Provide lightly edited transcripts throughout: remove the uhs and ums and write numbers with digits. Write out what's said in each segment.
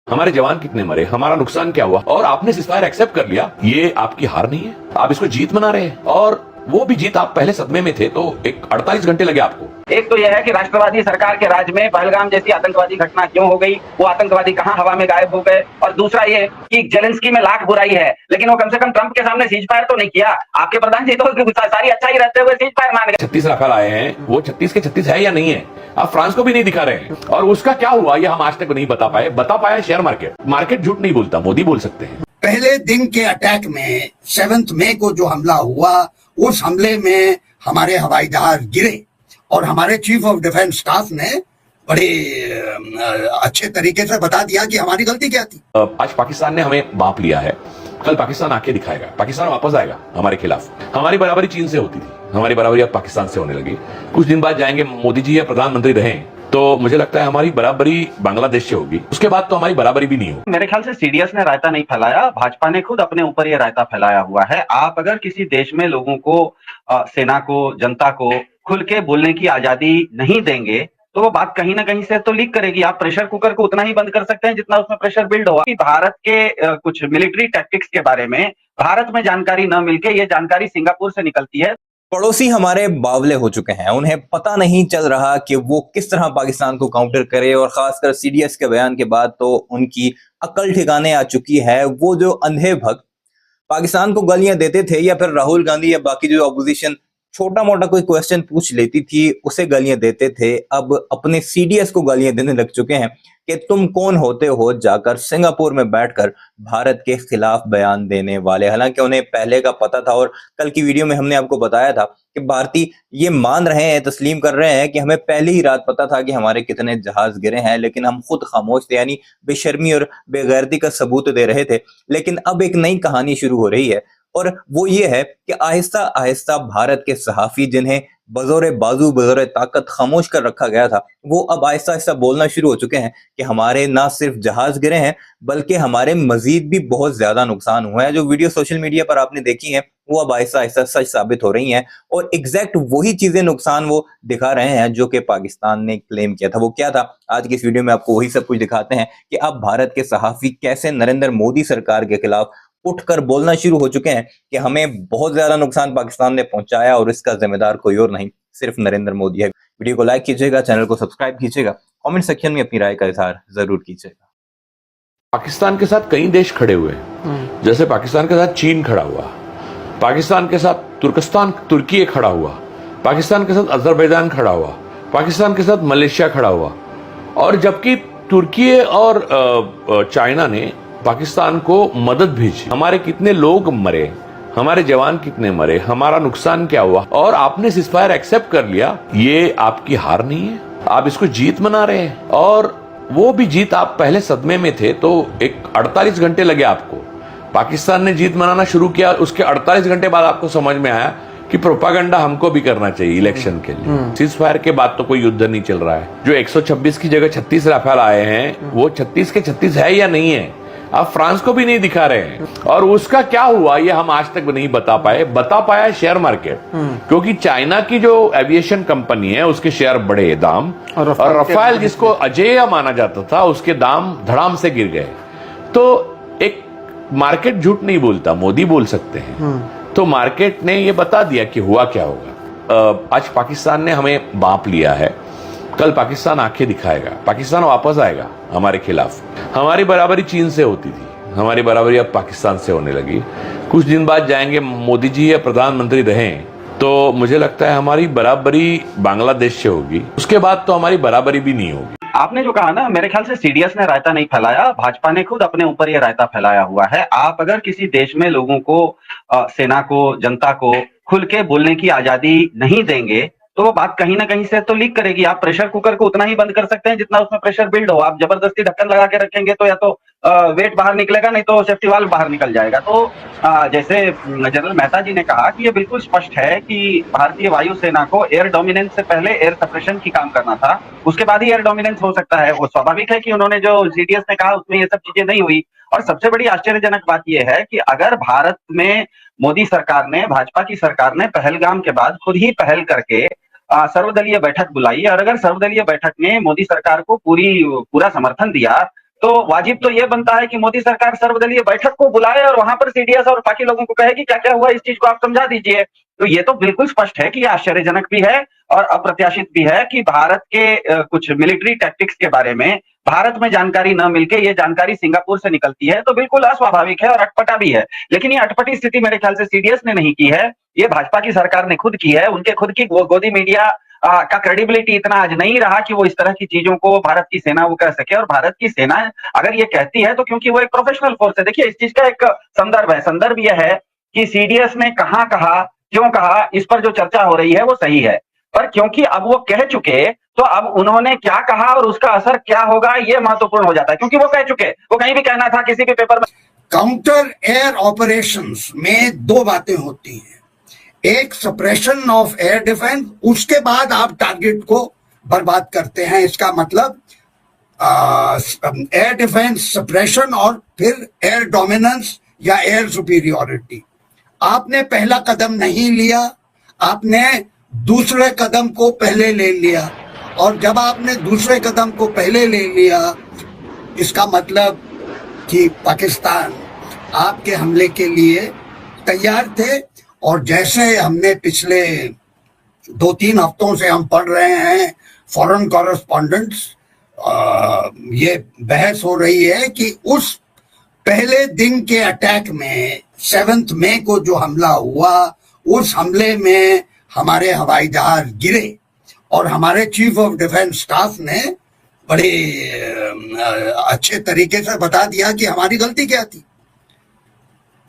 हमारे जवान कितने मरे, हमारा नुकसान क्या हुआ, और आपने सीज़फायर एक्सेप्ट कर लिया। ये आपकी हार नहीं है, आप इसको जीत मना रहे हैं। और वो भी जीत, आप पहले सदमे में थे तो एक 48 घंटे लगे आपको। एक तो यह है कि राष्ट्रवादी सरकार के राज में पहलगाम जैसी आतंकवादी घटना क्यों हो गई, वो आतंकवादी कहां हवा में गायब हो गए। और दूसरा ये कि जेलेंस्की में लाख बुराई है, लेकिन वो कम से कम ट्रंप के सामने सीज फायर तो नहीं किया। आपके प्रधान जी तो सारी अच्छाई रहते हुए सीज फायर मान गए। 36 राफेल आए हैं, वो 36 के 36 है या नहीं है, आप फ्रांस को भी नहीं दिखा रहे हैं। और उसका क्या हुआ ये हम आज तक नहीं बता पाया शेयर मार्केट झूठ नहीं बोलता, मोदी बोल सकते हैं। पहले दिन के अटैक में 7 मई को जो हमला हुआ, उस हमले में हमारे हवाई जहाज गिरे और हमारे चीफ ऑफ डिफेंस स्टाफ ने बड़े अच्छे तरीके से बता दिया कि हमारी गलती क्या थी। आज पाकिस्तान ने हमें बांप लिया है, कल पाकिस्तान आके दिखाएगा, पाकिस्तान वापस आएगा हमारे खिलाफ। हमारी बराबरी चीन से होती थी, हमारी बराबरी अब पाकिस्तान से होने लगी। कुछ दिन बाद जाएंगे मोदी जी या प्रधानमंत्री रहें तो मुझे लगता है हमारी बराबरी बांग्लादेश से होगी, उसके बाद तो हमारी बराबरी भी नहीं होगी। मेरे ख्याल से सीडीएस ने रायता नहीं फैलाया, भाजपा ने खुद अपने ऊपर ये रायता फैलाया हुआ है। आप अगर किसी देश में लोगों को, सेना को, जनता को खुल के बोलने की आजादी नहीं देंगे तो वो बात कहीं ना कहीं से तो लीक करेगी। आप प्रेशर कुकर को उतना ही बंद कर सकते हैं जितना उसमें प्रेशर बिल्ड हुआ। भारत के कुछ मिलिट्री टैक्टिक्स के बारे में भारत में जानकारी न मिलके ये जानकारी सिंगापुर से निकलती है। पड़ोसी हमारे बावले हो चुके हैं, उन्हें पता नहीं चल रहा कि वो किस तरह पाकिस्तान को काउंटर करे। और खासकर सीडीएस के बयान के बाद तो उनकी अकल ठिकाने आ चुकी है। वो जो अंधे भक्त पाकिस्तान को गालियां देते थे, या फिर राहुल गांधी या बाकी जो अपोजिशन छोटा मोटा कोई क्वेश्चन पूछ लेती थी उसे गालियां देते थे, अब अपने सीडीएस को गालियां देने लग चुके हैं कि तुम कौन होते हो जाकर सिंगापुर में बैठकर भारत के खिलाफ बयान देने वाले। हालांकि उन्हें पहले का पता था, और कल की वीडियो में हमने आपको बताया था कि भारतीय ये मान रहे हैं, तस्लीम कर रहे हैं कि हमें पहली ही रात पता था कि हमारे कितने जहाज गिरे हैं, लेकिन हम खुद खामोश थे, यानी बेशर्मी और बेगैरती का सबूत दे रहे थे। लेकिन अब एक नई कहानी शुरू हो रही है, और वो ये है कि आहिस्ता आहिस्ता भारत के सहाफी, जिन्हें बजोरे बाजू बजोरे ताकत खामोश कर रखा गया था, वो अब आहिस्ता आहिस्ता बोलना शुरू हो चुके हैं कि हमारे ना सिर्फ जहाज गिरे हैं बल्कि हमारे मजीद भी बहुत ज्यादा नुकसान हुआ है। जो वीडियो सोशल मीडिया पर आपने देखी है वो अब आहिस्ता आहिस्ता सच साबित हो रही हैं, और एग्जैक्ट वही चीजें नुकसान वो दिखा रहे हैं जो कि पाकिस्तान ने क्लेम किया था। वो क्या था, आज की इस वीडियो में आपको वही सब कुछ दिखाते हैं कि अब भारत के सहाफी कैसे नरेंद्र मोदी सरकार के खिलाफ उठकर बोलना शुरू हो चुके हैं कि हमें बहुत ज्यादा नुकसान पाकिस्तान ने पहुंचाया और इसका जिम्मेदार कोई और नहीं, सिर्फ नरेंद्र मोदी है। वीडियो को लाइक कीजिएगा, चैनल को सब्सक्राइब कीजिएगा, कमेंट सेक्शन में अपनी राय का इजहार जरूर कीजिएगा। पाकिस्तान के साथ कई देश खड़े हुए हैं, जैसे पाकिस्तान के साथ चीन खड़ा हुआ, पाकिस्तान के साथ तुर्की खड़ा हुआ, पाकिस्तान के साथ अजरबैजान खड़ा हुआ, पाकिस्तान के साथ मलेशिया खड़ा हुआ। और जबकि तुर्की और चाइना ने पाकिस्तान को मदद भेजी। हमारे कितने लोग मरे, हमारे जवान कितने मरे, हमारा नुकसान क्या हुआ, और आपने सीज़फायर एक्सेप्ट कर लिया। ये आपकी हार नहीं है, आप इसको जीत मना रहे हैं। और वो भी जीत, आप पहले सदमे में थे तो एक 48 घंटे लगे आपको। पाकिस्तान ने जीत मनाना शुरू किया, उसके 48 घंटे बाद आपको समझ में आया कि प्रोपागंडा हमको भी करना चाहिए इलेक्शन के लिए। सीज़फायर के बाद तो कोई युद्ध नहीं चल रहा है। जो 126 की जगह 36 राफेल आए हैं, वो 36 के 36 है या नहीं है, आप फ्रांस को भी नहीं दिखा रहे हैं। और उसका क्या हुआ ये हम आज तक नहीं बता पाया शेयर मार्केट, क्योंकि चाइना की जो एविएशन कंपनी है उसके शेयर बढ़े दाम, और रफाल जिसको अजेय माना जाता था उसके दाम धड़ाम से गिर गए। तो एक मार्केट झूठ नहीं बोलता, मोदी बोल सकते हैं। तो मार्केट ने ये बता दिया कि हुआ क्या होगा। आज पाकिस्तान ने हमें बांप लिया है, कल पाकिस्तान आके दिखाएगा, पाकिस्तान वापस आएगा हमारे खिलाफ। हमारी बराबरी चीन से होती थी, हमारी बराबरी अब पाकिस्तान से होने लगी। कुछ दिन बाद जाएंगे मोदी जी या प्रधानमंत्री रहें तो मुझे लगता है हमारी बराबरी बांग्लादेश से होगी, उसके बाद तो हमारी बराबरी भी नहीं होगी। आपने जो कहा ना, मेरे ख्याल से सीडीएस ने रायता नहीं फैलाया, भाजपा ने खुद अपने ऊपर ये रायता फैलाया हुआ है। आप अगर किसी देश में लोगों को, सेना को, जनता को खुल के बोलने की आजादी नहीं देंगे तो वो बात कहीं ना कहीं से तो लीक करेगी। आप प्रेशर कुकर को उतना ही बंद कर सकते हैं जितना उसमें प्रेशर बिल्ड हो। आप जबरदस्ती ढक्कन लगा के रखेंगे तो या तो वेट बाहर निकलेगा, नहीं तो सेफ्टी वाल्व बाहर निकल जाएगा। तो जैसे जनरल मेहता जी ने कहा कि ये बिल्कुल स्पष्ट है कि भारतीय वायुसेना को एयर डोमिनेंस से पहले एयर सप्रेशन की काम करना था, उसके बाद ही एयर डोमिनेंस हो सकता है। वो स्वाभाविक है कि उन्होंने जो सीडीएस ने कहा उसमें ये सब चीजें नहीं हुई। और सबसे बड़ी आश्चर्यजनक बात यह है कि अगर भारत में मोदी सरकार ने, भाजपा की सरकार ने पहलगाम के बाद खुद ही पहल करके सर्वदलीय बैठक बुलाई, और अगर सर्वदलीय बैठक ने मोदी सरकार को पूरा समर्थन दिया तो वाजिब तो ये बनता है कि मोदी सरकार सर्वदलीय बैठक को बुलाए और वहां पर सीडीएस और बाकी लोगों को कहे कि क्या क्या हुआ, इस चीज को आप समझा दीजिए। तो ये तो बिल्कुल स्पष्ट है कि आश्चर्यजनक भी है और अप्रत्याशित भी है कि भारत के कुछ मिलिट्री टैक्टिक्स के बारे में भारत में जानकारी न मिलके ये जानकारी सिंगापुर से निकलती है, तो बिल्कुल अस्वाभाविक है और अटपटा भी है। लेकिन ये अटपटी स्थिति मेरे ख्याल से सीडीएस ने नहीं की है, ये भाजपा की सरकार ने खुद की है। उनके खुद की गोदी मीडिया का क्रेडिबिलिटी इतना आज नहीं रहा कि वो इस तरह की चीजों को भारत की सेना वो कह सके। और भारत की सेना अगर ये कहती है तो क्योंकि वो एक प्रोफेशनल फोर्स है। देखिए, इस चीज का एक संदर्भ यह है कि सीडीएस ने कहां कहा, क्यों कहा, इस पर जो चर्चा हो रही है वो सही है, पर क्योंकि अब वो कह चुके तो अब उन्होंने क्या कहा और उसका असर क्या होगा ये महत्वपूर्ण हो जाता है, क्योंकि वो कह चुके, वो कहीं भी कहना था किसी भी पेपर में। काउंटर एयर ऑपरेशंस में दो बातें होती हैं, एक सप्रेशन ऑफ एयर डिफेंस, उसके बाद आप टारगेट को बर्बाद करते हैं। इसका मतलब एयर डिफेंस सप्रेशन और फिर एयर डोमिनेंस या एयर सुपीरियॉरिटी। आपने पहला कदम नहीं लिया, आपने दूसरे कदम को पहले ले लिया, और जब आपने दूसरे कदम को पहले ले लिया, इसका मतलब कि पाकिस्तान आपके हमले के लिए तैयार थे। और जैसे हमने पिछले 2-3 हफ्तों से हम पढ़ रहे हैं फॉरेन कॉरेस्पॉन्डेंट्स, ये बहस हो रही है कि उस पहले दिन के अटैक में 7 मई को जो हमला हुआ, उस हमले में हमारे हवाई जहाज गिरे और हमारे चीफ ऑफ डिफेंस स्टाफ ने बड़े अच्छे तरीके से बता दिया कि हमारी गलती क्या थी।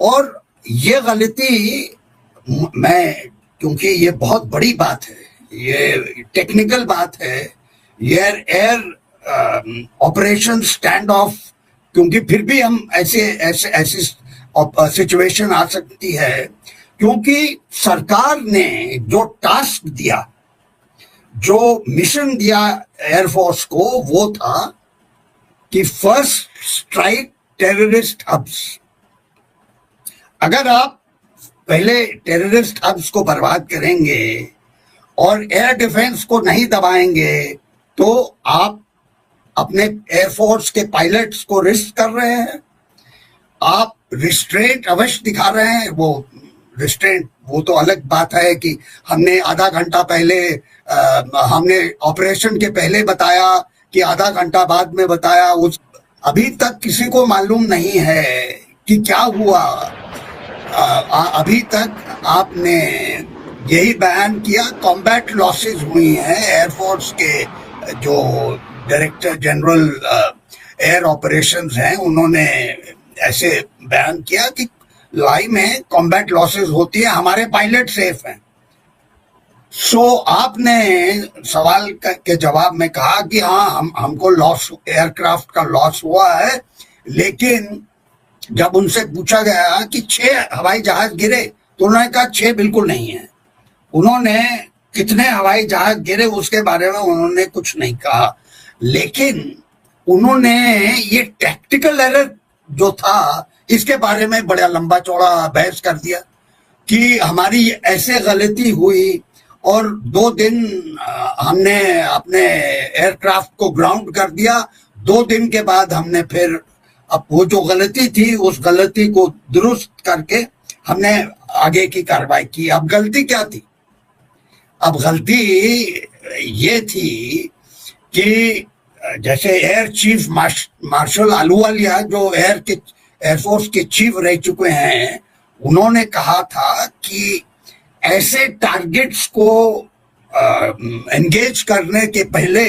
और ये गलती मैं, क्योंकि ये बहुत बड़ी बात है, ये टेक्निकल बात है, ये एयर ऑपरेशन स्टैंड ऑफ, क्योंकि फिर भी हम ऐसी सिचुएशन आ सकती है, क्योंकि सरकार ने जो टास्क दिया, जो मिशन दिया एयरफोर्स को, वो था कि फर्स्ट स्ट्राइक टेररिस्ट हब्स। अगर आप पहले टेररिस्ट हब्स को बर्बाद करेंगे और एयर डिफेंस को नहीं दबाएंगे तो आप अपने एयरफोर्स के पायलट्स को रिस्क कर रहे हैं, आप रिस्ट्रेंट अवश्य दिखा रहे हैं। वो रिस्ट्रेंट, वो तो अलग बात है कि हमने आधा घंटा पहले, हमने ऑपरेशन के पहले बताया कि आधा घंटा बाद में बताया, उस अभी तक किसी को मालूम नहीं है कि क्या हुआ। अभी तक आपने यही बयान किया, कॉम्बैट लॉसेस हुई हैं। एयरफोर्स के जो डायरेक्टर जनरल एयर ऑपरेशंस हैं, उन्होंने ऐसे बयान किया कि लाई में कॉम्बैट लॉसेस होती है, हमारे पायलट सेफ हैं। सो आपने सवाल के जवाब में कहा कि हाँ, हमको लॉस, एयरक्राफ्ट का लॉस हुआ है, लेकिन जब उनसे पूछा गया कि 6 हवाई जहाज गिरे तो उन्होंने कहा 6 बिल्कुल नहीं है। उन्होंने कितने हवाई जहाज गिरे उसके बारे में उन्होंने कुछ नहीं कहा, लेकिन उन्होंने ये टैक्टिकल एरर जो था इसके बारे में बड़ा लंबा चौड़ा बहस कर दिया कि हमारी ऐसे गलती हुई और 2 दिन हमने अपने एयरक्राफ्ट को ग्राउंड कर दिया। 2 दिन के बाद हमने फिर अब वो जो गलती थी उस गलती को दुरुस्त करके हमने आगे की कार्रवाई की। अब गलती क्या थी? अब गलती ये थी कि जैसे एयर चीफ मार्शल अहलूवालिया, जो एयरफोर्स के चीफ रह चुके हैं, उन्होंने कहा था कि ऐसे टारगेट्स को एंगेज करने के पहले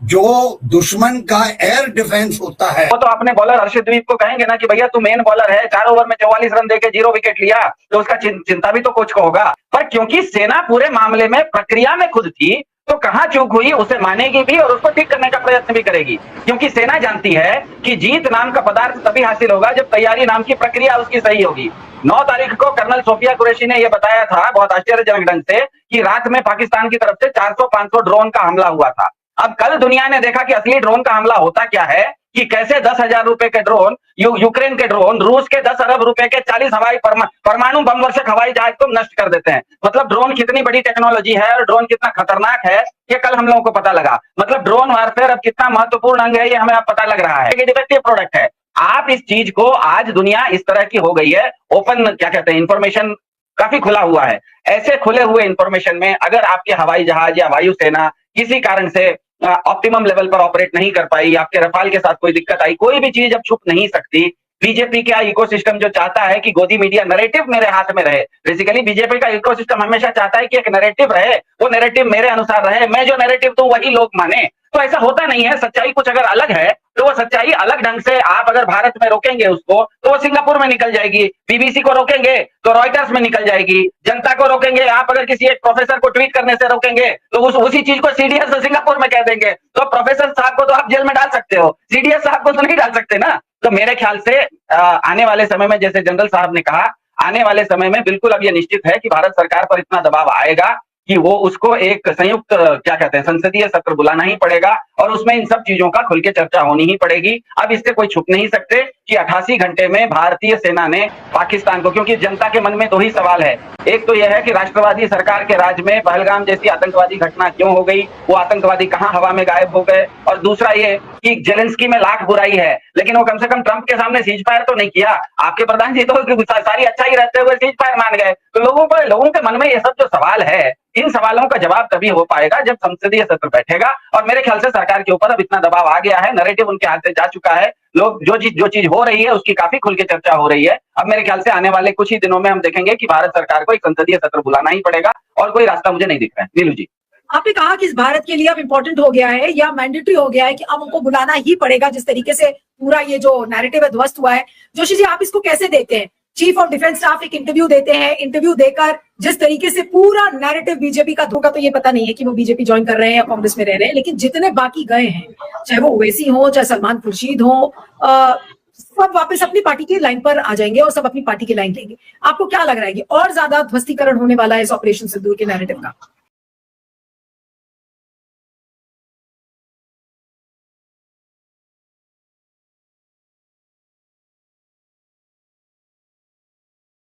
जो दुश्मन का एयर डिफेंस होता है, वो तो अपने बॉलर हर्षित द्वीप को कहेंगे ना कि भैया तू मेन बॉलर है, 4 ओवर में 44 रन देके 0 विकेट लिया, तो उसका चिंता भी तो कोच को होगा। पर क्योंकि सेना पूरे मामले में प्रक्रिया में खुद थी, तो कहां चूक हुई उसे मानेगी भी और उसको ठीक करने का प्रयत्न भी करेगी, क्योंकि सेना जानती है कि जीत नाम का पदार्थ तभी हासिल होगा जब तैयारी नाम की प्रक्रिया उसकी सही होगी। 9 तारीख को कर्नल सोफिया कुरैशी ने यह बताया था बहुत आश्चर्यजनक ढंग से कि रात में पाकिस्तान की तरफ से 400-500 ड्रोन का हमला हुआ था। अब कल दुनिया ने देखा कि असली ड्रोन का हमला होता क्या है, कि कैसे 10,000 रुपए के ड्रोन, यूक्रेन के ड्रोन रूस के 10 अरब रुपए के 40 हवाई परमाणु बम वर्षक हवाई जहाज को नष्ट कर देते हैं। मतलब ड्रोन कितनी बड़ी टेक्नोलॉजी है और ड्रोन कितना खतरनाक है, ये कल हम लोगों को पता लगा। मतलब ड्रोन वारफेयर अब कितना महत्वपूर्ण अंग है, ये हमें अब पता लग रहा है। डिफेक्टिव प्रोडक्ट है। आप इस चीज को, आज दुनिया इस तरह की हो गई है, ओपन क्या कहते हैं, इंफॉर्मेशन काफी खुला हुआ है। ऐसे खुले हुए इंफॉर्मेशन में अगर आपके हवाई जहाज या वायुसेना किसी कारण से ऑप्टिमम लेवल पर ऑपरेट नहीं कर पाई, आपके रफाल के साथ कोई दिक्कत आई, कोई भी चीज अब छुप नहीं सकती। बीजेपी का इकोसिस्टम जो चाहता है कि गोदी मीडिया नैरेटिव मेरे हाथ में रहे, बेसिकली बीजेपी का इकोसिस्टम हमेशा चाहता है कि एक नैरेटिव रहे, वो नैरेटिव मेरे अनुसार रहे, मैं जो नैरेटिव दूं वही लोग माने। तो ऐसा होता नहीं है। सच्चाई कुछ अगर अलग है तो वो सच्चाई अलग ढंग से आप अगर भारत में रोकेंगे उसको तो वो सिंगापुर में निकल जाएगी, बीबीसी को रोकेंगे तो रॉयटर्स में निकल जाएगी, जनता को रोकेंगे, आप अगर किसी एक प्रोफेसर को ट्वीट करने से रोकेंगे तो उसी चीज को सीडीएस सिंगापुर में कह देंगे। तो प्रोफेसर साहब को तो आप जेल में डाल सकते हो, सीडीएस साहब को तो नहीं डाल सकते ना। तो मेरे ख्याल से आने वाले समय में, जैसे जनरल साहब ने कहा, आने वाले समय में बिल्कुल अब ये निश्चित है कि भारत सरकार पर इतना दबाव आएगा कि वो उसको एक संयुक्त क्या कहते हैं संसदीय सत्र बुलाना ही पड़ेगा और उसमें इन सब चीजों का खुल के चर्चा होनी ही पड़ेगी। अब इससे कोई छुप नहीं सकते कि 88 घंटे में भारतीय सेना ने पाकिस्तान को, क्योंकि जनता के मन में दो ही सवाल है, एक तो यह है कि राष्ट्रवादी सरकार के राज में पहलगाम जैसी आतंकवादी घटना क्यों हो गई, वो आतंकवादी कहां हवा में गायब हो गए, और दूसरा ये कि जेलेंस्की में लाख बुराई है लेकिन वो कम से कम ट्रंप के सामने सीज फायर तो नहीं किया। आपके प्रधान जी तो सारी अच्छाई रहते हुए सीज फायर मान गए। तो लोगों के मन में ये सब जो सवाल है, इन सवालों का जवाब तभी हो पाएगा जब संसदीय सत्र बैठेगा। और मेरे ख्याल से सरकार के ऊपर अब इतना दबाव आ गया है, नैरेटिव उनके हाथ से जा चुका है, लोग जो चीज हो रही है उसकी काफी खुल के चर्चा हो रही है। अब मेरे ख्याल से आने वाले कुछ ही दिनों में हम देखेंगे कि भारत सरकार को एक संसदीय सत्र बुलाना ही पड़ेगा और कोई रास्ता मुझे नहीं दिख रहा है। नीलू जी, आपने कहा कि इस भारत के लिए अब इम्पोर्टेंट हो गया है या मैंडेटरी हो गया है कि अब उनको बुलाना ही पड़ेगा, जिस तरीके से पूरा ये जो नैरेटिव है ध्वस्त हुआ है। जोशी जी, आप इसको कैसे देखते हैं? चीफ ऑफ डिफेंस स्टाफ एक इंटरव्यू देते हैं, इंटरव्यू देकर जिस तरीके से पूरा नैरेटिव बीजेपी का धोखा, तो ये पता नहीं है कि वो बीजेपी ज्वाइन कर रहे हैं या कांग्रेस में रह रहे हैं, लेकिन जितने बाकी गए हैं, चाहे वो ओवैसी हो, चाहे सलमान खुर्शीद हो, सब वापस अपनी पार्टी की लाइन पर आ जाएंगे और सब अपनी पार्टी की लाइन लेंगे। आपको क्या लग रहा है कि और ज्यादा ध्वस्तीकरण होने वाला है इस ऑपरेशन सिंदूर के नैरेटिव का?